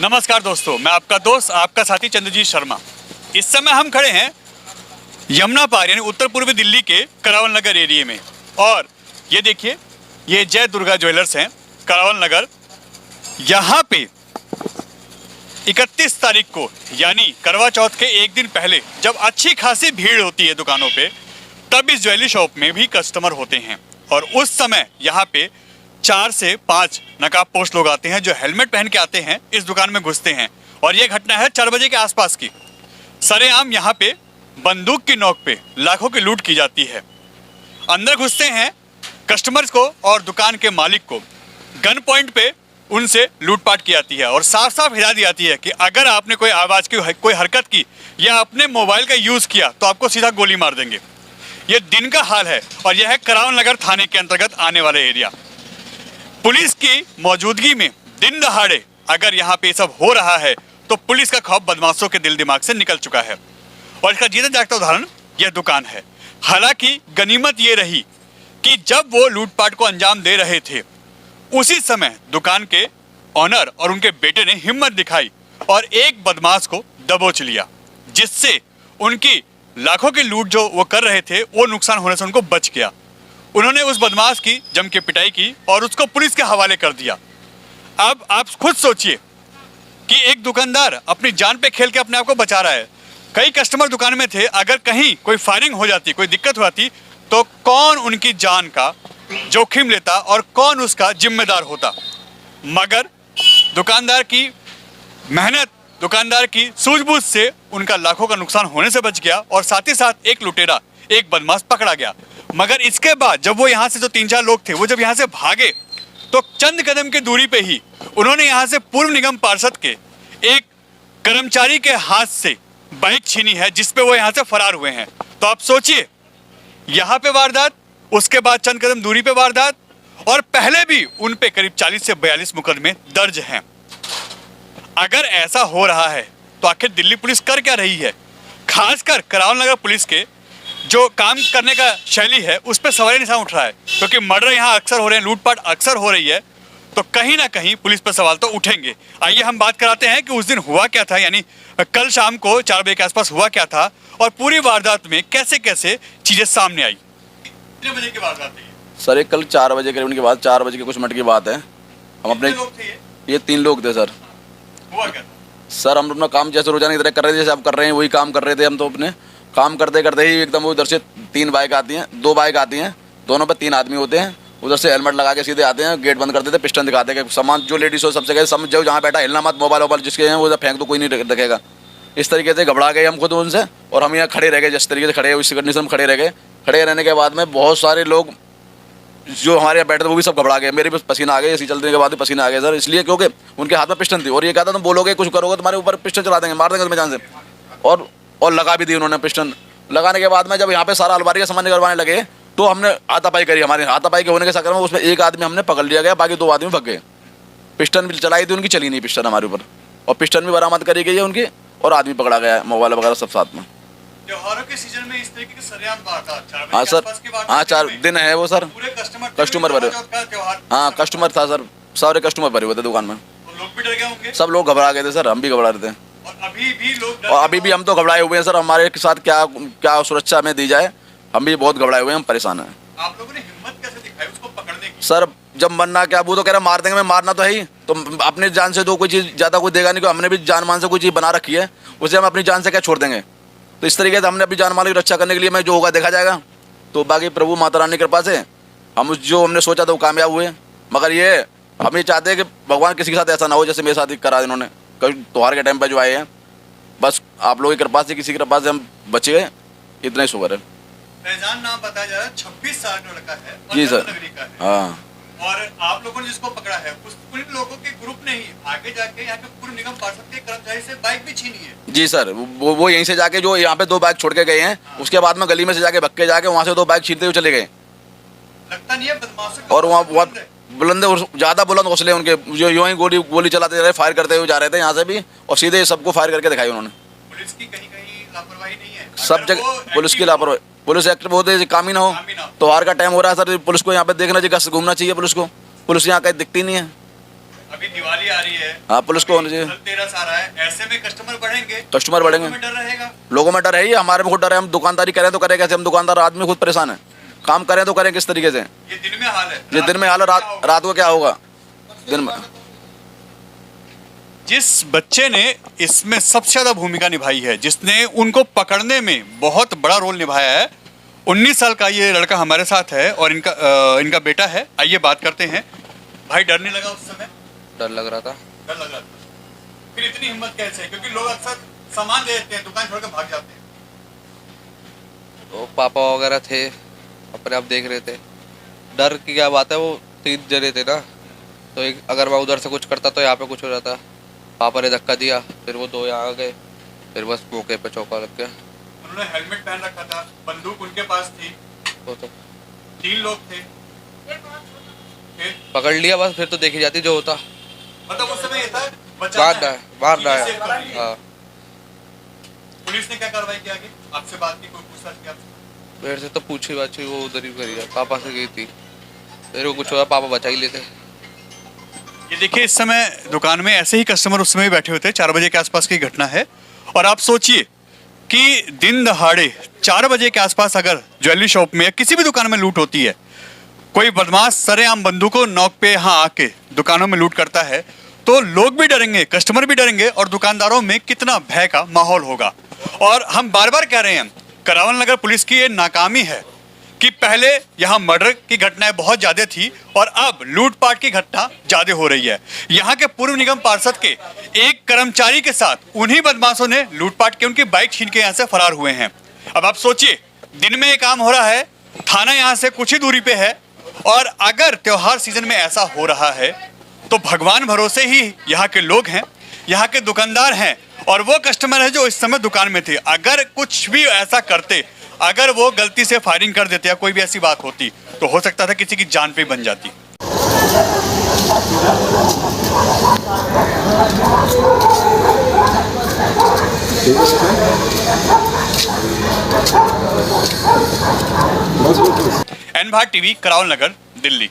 नमस्कार दोस्तों, मैं आपका दोस्त आपका साथी चंद्रजीत शर्मा। इस समय हम खड़े हैं यमुना पार यानी उत्तर पूर्वी दिल्ली के करावल नगर एरिया में। और ये देखिए, ये जय दुर्गा ज्वेलर्स हैं करावल नगर। यहाँ पे 31 तारीख को यानी करवा चौथ के एक दिन पहले जब अच्छी खासी भीड़ होती है दुकानों पे, तब इस ज्वेलरी शॉप में भी कस्टमर होते हैं। और उस समय यहाँ पे 4 से 5 नकाबपोश लोग आते हैं जो हेलमेट पहन के आते हैं, इस दुकान में घुसते हैं। और ये घटना है 4 बजे के आसपास की। सरेआम यहाँ पे बंदूक की नोक पे लाखों की लूट की जाती है। अंदर घुसते हैं कस्टमर्स को और दुकान के मालिक को गन पॉइंट पे उनसे लूटपाट की जाती है। और साफ साफ हिदायत दी जाती है कि अगर आपने कोई आवाज़ की, कोई हरकत की या अपने मोबाइल का यूज़ किया तो आपको सीधा गोली मार देंगे। ये दिन का हाल है और यह है करावल नगर थाने के अंतर्गत आने वाले एरिया। पुलिस की मौजूदगी में दिन दहाड़े अगर यहाँ पे सब हो रहा है तो पुलिस का खौफ बदमाशों के दिल दिमाग से निकल चुका है। और इसका जीता जागता उदाहरण यह दुकान है। हालांकि गनीमत ये रही कि जब वो लूटपाट को अंजाम दे रहे थे उसी समय दुकान के ऑनर और उनके बेटे ने हिम्मत दिखाई और एक बदमाश को दबोच लिया, जिससे उनकी लाखों की लूट जो वो कर रहे थे वो नुकसान होने से उनको बच गया। उन्होंने उस बदमाश की जम के पिटाई की और उसको पुलिस के हवाले कर दिया। अब आप खुद सोचिए कि एक दुकानदार अपनी जान पे खेल के अपने आप को बचा रहा है। कई कस्टमर दुकान में थे, अगर कहीं कोई फायरिंग हो जाती, कोई दिक्कत हो जाती तो कौन उनकी जान का जोखिम लेता और कौन उसका जिम्मेदार होता। मगर दुकानदार की मेहनत, दुकानदार की सूझबूझ से उनका लाखों का नुकसान होने से बच गया और साथ ही साथ एक लुटेरा, एक बदमाश पकड़ा गया। मगर इसके बाद जब वो यहाँ से जो 3-4 लोग थे वो जब यहाँ से भागे तो चंद कदम की दूरी पे ही उन्होंने यहाँ से पूर्व निगम पार्षद के एक कर्मचारी के हाथ से बाइक छीनी है, जिसपे वो यहाँ से फरार हुए हैं। तो आप सोचिए, यहाँ पे वारदात, उसके बाद चंद कदम दूरी पे वारदात, और पहले भी उन पे करीब 40 से 42 मुकदमे दर्ज हैं। अगर ऐसा हो रहा है तो आखिर दिल्ली पुलिस कर क्या रही है? खासकर करावल नगर पुलिस के जो काम करने का शैली है उस पर सवाल निशान उठ रहा है, क्योंकि मर्डर यहाँ अक्सर हो रहे हैं, लूटपाट अक्सर हो रही है, तो कहीं ना कहीं पुलिस पर सवाल तो उठेंगे। आइए हम बात कराते हैं कि उस दिन हुआ क्या था, यानी कल शाम को 4 बजे के आसपास हुआ क्या था और पूरी वारदात में कैसे कैसे चीजें सामने आई। कितने बजे की वारदात है सर? ये कल 4 बजे करीबन के बाद, 4 बजे के कुछ मिनट की बात है। हम अपने लोग थे ये 3 लोग थे सर। हुआ क्या था? सर हम अपना काम जैसे रोजाना की तरह कर रहे थे, जैसे आप कर रहे हैं वही काम कर रहे थे। हम तो अपने काम करते करते ही एकदम उधर से 3 बाइक आती हैं, 2 बाइक आती हैं, दोनों पे 3 आदमी होते हैं। उधर से हेलमेट लगा के सीधे आते हैं, गेट बंद कर देते, पिस्टन दिखाते हैं कि सामान जो लेडीज हो सबसे कहते समझ जाओ, जहाँ बैठा हिलना मत, मोबाइल जिसके हैं वो फेंक दो, कोई नहीं रखेगा। इस तरीके से घबरा गए हम खुद उनसे, और हम यहाँ खड़े रह गए जिस तरीके से खड़े, उस कंडीशन में खड़े रह गए। खड़े रहने के बाद में बहुत सारे लोग जो हमारे यहाँ बैठे थे वो भी सब घबरा गए। मेरे भी पसीना आ गए, इसी चलने के बाद भी पसीना आ गया सर, इसलिए क्योंकि उनके हाथ में पिस्टन थी और ये कहता तुम बोलोगे कुछ करोगे तुम्हारे ऊपर पिस्टन चला देंगे, मार देंगे तुम्हें जान से। और लगा भी दी उन्होंने पिस्टन। लगाने के बाद में जब यहाँ पे सारा अलमारी का सामान निकलवाने लगे तो हमने हाथापाई करी। हमारे हाथापाई के होने के चक्कर में उसमें एक आदमी हमने पकड़ लिया गया, बाकी 2 आदमी भाग गए। पिस्टन भी चलाई थी उनकी, चली नहीं पिस्टन हमारे ऊपर, और पिस्टन भी बरामद करी गई है उनकी, और आदमी पकड़ा गया है, मोबाइल वगैरह सब साथ में। त्योहारों के सीजन में इस तरीके की सरेआम वारदात, हाँ सर, हाँ 4 दिन है वो सर। पूरे कस्टमर भरे, हाँ कस्टमर था सर, सारे कस्टमर भरे हुए थे दुकान में। लोग भी डर गए होंगे? सब लोग घबरा गए थे सर, हम भी घबरा रहे थे। और अभी भी हम तो घबराए हुए हैं सर। हमारे साथ क्या सुरक्षा हमें दी जाए, हम भी बहुत घबराए हुए हैं, हम परेशान हैं। आप लोगों ने हिम्मत कैसे दिखाई उसको पकड़ने की? सर जब मरना क्या, वो तो कह रहा मार देंगे, मैं मारना तो है ही, तो अपनी जान से तो कोई चीज़ ज़्यादा कोई देगा नहीं, क्योंकि हमने भी जान मान से कोई चीज़ बना रखी है, उसे हम अपनी जान से क्या छोड़ देंगे। तो इस तरीके से हमने अपनी जान माल की रक्षा करने के लिए मैं जो होगा देखा जाएगा। तो बाकी प्रभु माता रानी की कृपा से हम जो हमने सोचा था वो कामयाब हुए। मगर ये हम ये चाहते हैं कि भगवान किसी के साथ ऐसा ना हो जैसे मेरे साथ करा इन्होंने कल त्योहार के टाइम पर जो आए हैं। बस आप लोगों की कृपा से, किसी की कृपा से हम बच गए, इतना ही शुक्र है। फैजान नाम बताया जा रहा है, 26 साल का लड़का है जी सर। हाँ, और आप लोगों ने जिसको पकड़ा है उन लोगों के ग्रुप ने ही आगे जाके यहाँ पे पूर्व निगम पार्षद के कर्मचारी से बाइक भी छीनी है। जी सर, वो यहीं से जाके जो यहाँ पे 2 बाइक छोड़ के गए हैं, उसके बाद में गली में से जाके भक्के जाके वहाँ से 2 बाइक छीनते हुए चले गए। लगता नहीं है बदमाशों और वहाँ बहुत बुलंद, ज़्यादा बुलंद हौसले उनके, जो यूँ ही गोली चलाते रहे, फायर करते हुए जा रहे थे यहाँ से भी, और सीधे सबको फायर करके दिखाई उन्होंने। पुलिस की कहीं कहीं लापरवाही नहीं है, सब जगह पुलिस की लापरवाही, पुलिस एक्टिव होते काम ही ना हो। त्योहार का टाइम हो रहा है सर, पुलिस को यहाँ पे देखना चाहिए, घूमना चाहिए पुलिस को। पुलिस यहाँ कहीं दिखती नहीं है। अभी दिवाली आ रही है, हाँ पुलिस को होनी चाहिए, धनतेरस आ रहा है, ऐसे में कस्टमर बढ़ेंगे, कस्टमर बढ़ेंगे, में डर रहेगा। लोगों में डर है ही, हमारे में खुद डर है। हम दुकानदारी करें तो करें कैसे? हम दुकानदार आदमी खुद परेशान है, काम करें तो करें किस तरीके से? ये दिन में हाल है, ये दिन में हाल है, रात को क्या होगा दिन में? जिस बच्चे ने इसमें सबसे ज्यादा भूमिका निभाई है, जिसने उनको पकड़ने में बहुत बड़ा रोल निभाया है, 19 साल का ये लड़का हमारे साथ है और इनका बेटा है। आइए बात करते हैं। भाई डर नहीं लगा उस समय? डर लग रहा था। डर लग रहा था, फिर इतनी हिम्मत कैसे? क्योंकि लोग अक्सर सामान दे देते हैं, दुकान छोड़ के भाग जाते हैं। तो पापा वगैरह थे, अपने आप देख रहे थे। डर की क्या बात है, वो 3 जने थे ना, तो एक अगर मैं उधर से कुछ करता तो यहाँ पे कुछ हो जाता। पापा ने धक्का दिया, फिर वो 2 यहाँ आ गए, फिर बस मौके पे चौका लग गया। उन्होंने हेलमेट पहन रखा था, बंदूक उनके पास थी, वो तो 3 लोग थे, फिर पकड़ लिया, बस फिर तो देखी जाती जो होता। मतलब उस समय ये था बचाना है, मारना है। सेव करनी है। हाँ, पुलिस ने क्या कार्रवाई की आगे? आपसे बात की, कोई पूछताछ की आपसे? मेरे से तो पूछी बाछी वो उधर ही करी है, पापा से गई थी, मेरे को कुछ हुआ पापा बचा ही लेते। ये देखिए, इस समय दुकान में ऐसे ही कस्टमर उस समय बैठे होते हैं। 4 बजे के आसपास की घटना है और आप सोचिए कि दिन दहाड़े 4 बजे के आसपास अगर ज्वेलरी शॉप में या किसी भी दुकान में लूट होती है, कोई बदमाश सरेआम बंदूकों नोक पे यहाँ आके दुकानों में लूट करता है, तो लोग भी डरेंगे, कस्टमर भी डरेंगे और दुकानदारों में कितना भय का माहौल होगा। और हम बार बार कह रहे हैं, करावल नगर पुलिस की ये नाकामी है कि पहले यहाँ मर्डर की घटनाएं बहुत ज्यादा थी और अब लूटपाट की घटना ज्यादा हो रही है। यहाँ के पूर्व निगम पार्षद के एक कर्मचारी के साथ उन्हीं बदमाशों ने लूटपाट के उनकी बाइक छीन के यहाँ से फरार हुए हैं। अब आप सोचिए, दिन में ये काम हो रहा है, थाना यहाँ से कुछ ही दूरी पे है, और अगर त्योहार सीजन में ऐसा हो रहा है तो भगवान भरोसे ही यहाँ के लोग हैं, यहाँ के दुकानदार हैं और वो कस्टमर है जो इस समय दुकान में थे। अगर कुछ भी ऐसा करते, अगर वो गलती से फायरिंग कर देते या कोई भी ऐसी बात होती, तो हो सकता था किसी की जान पे बन जाती। एन भारत टीवी, करावल नगर, दिल्ली।